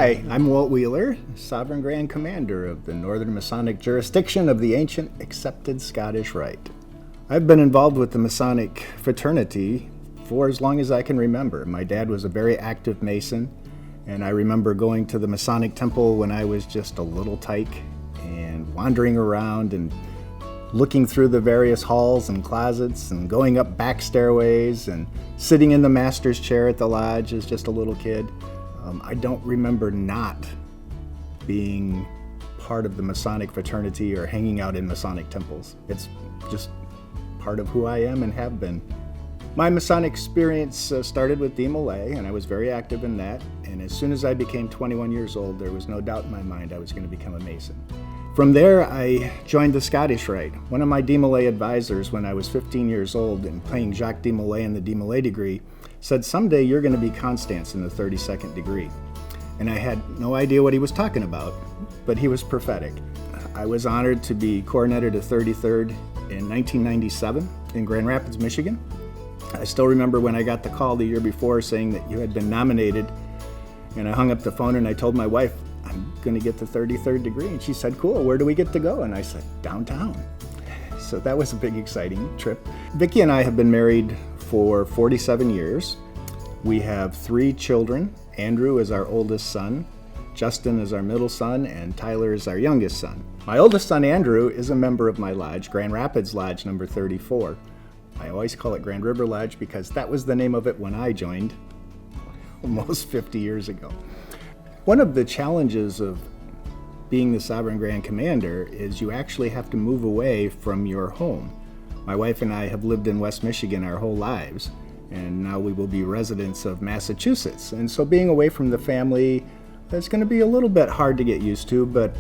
Hi, I'm Walt Wheeler, Sovereign Grand Commander of the Northern Masonic jurisdiction of the ancient accepted Scottish Rite. I've been involved with the Masonic fraternity for as long as I can remember. My dad was a very active Mason, and I remember going to the Masonic temple when I was just a little tyke and wandering around and looking through the various halls and closets and going up back stairways and sitting in the master's chair at the lodge as just a little kid. I don't remember not being part of the Masonic fraternity or hanging out in Masonic temples. It's just part of who I am and have been. My Masonic experience started with DMLA, and I was very active in that. And as soon as I became 21 years old, there was no doubt in my mind I was going to become a Mason. From there, I joined the Scottish Rite. One of my DMLA advisors, when I was 15 years old and playing Jacques DMLA in the DMLA degree, said, "Someday you're going to be Constance in the 32nd degree." And I had no idea what he was talking about, but he was prophetic. I was honored to be coroneted a 33rd in 1997 in Grand Rapids, Michigan. I still remember when I got the call the year before saying that you had been nominated, and I hung up the phone and I told my wife, "I'm going to get the 33rd degree." And she said, "Cool, where do we get to go?" And I said, "Downtown." So that was a big, exciting trip. Vicki and I have been married for 47 years. We have 3 children. Andrew is our oldest son, Justin is our middle son, and Tyler is our youngest son. My oldest son, Andrew, is a member of my lodge, Grand Rapids Lodge number 34. I always call it Grand River Lodge because that was the name of it when I joined almost 50 years ago. One of the challenges of being the Sovereign Grand Commander is you actually have to move away from your home. My wife and I have lived in West Michigan our whole lives, and now we will be residents of Massachusetts. And so being away from the family, that's going to be a little bit hard to get used to, but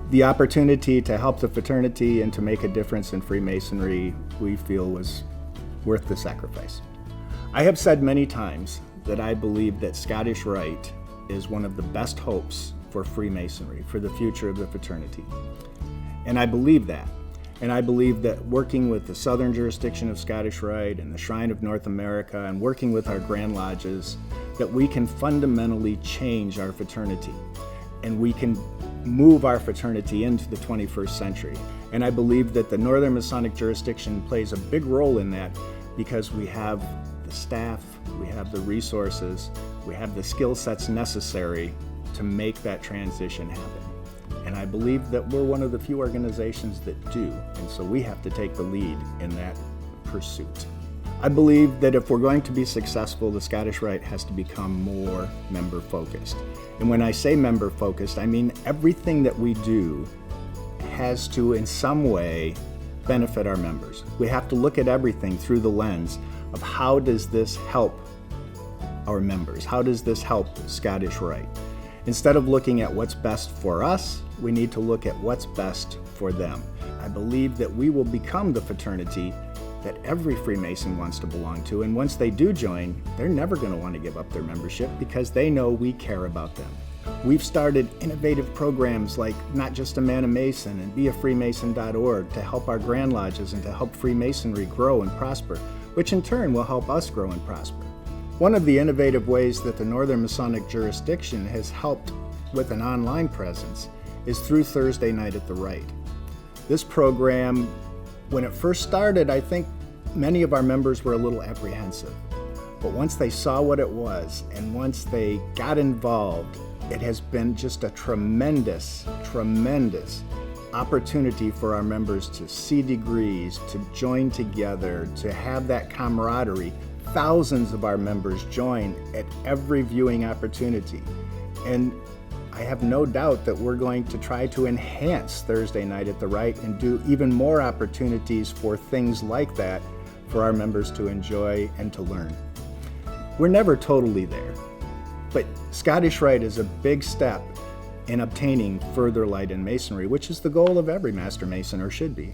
the opportunity to help the fraternity and to make a difference in Freemasonry, we feel was worth the sacrifice. I have said many times that I believe that Scottish Rite is one of the best hopes for Freemasonry, for the future of the fraternity. And I believe that. And I believe that working with the southern jurisdiction of Scottish Rite and the Shrine of North America and working with our Grand Lodges, that we can fundamentally change our fraternity and we can move our fraternity into the 21st century. And I believe that the Northern Masonic jurisdiction plays a big role in that because we have the staff, we have the resources, we have the skill sets necessary to make that transition happen. And I believe that we're one of the few organizations that do, and so we have to take the lead in that pursuit. I believe that if we're going to be successful, the Scottish Rite has to become more member-focused. And when I say member-focused, I mean everything that we do has to, in some way, benefit our members. We have to look at everything through the lens of how does this help our members? How does this help Scottish Rite? Instead of looking at what's best for us, we need to look at what's best for them. I believe that we will become the fraternity that every Freemason wants to belong to, and once they do join, they're never going to want to give up their membership because they know we care about them. We've started innovative programs like Not Just a Man a Mason and BeAFreemason.org to help our Grand Lodges and to help Freemasonry grow and prosper, which in turn will help us grow and prosper. One of the innovative ways that the Northern Masonic jurisdiction has helped with an online presence is through Thursday Night at the Rite. This program, when it first started, I think many of our members were a little apprehensive. But once they saw what it was and once they got involved, it has been just a tremendous, tremendous opportunity for our members to see degrees, to join together, to have that camaraderie. Thousands of our members join at every viewing opportunity. And I have no doubt that we're going to try to enhance Thursday Night at the Rite and do even more opportunities for things like that for our members to enjoy and to learn. We're never totally there, but Scottish Rite is a big step in obtaining further light in Masonry, which is the goal of every Master Mason, or should be.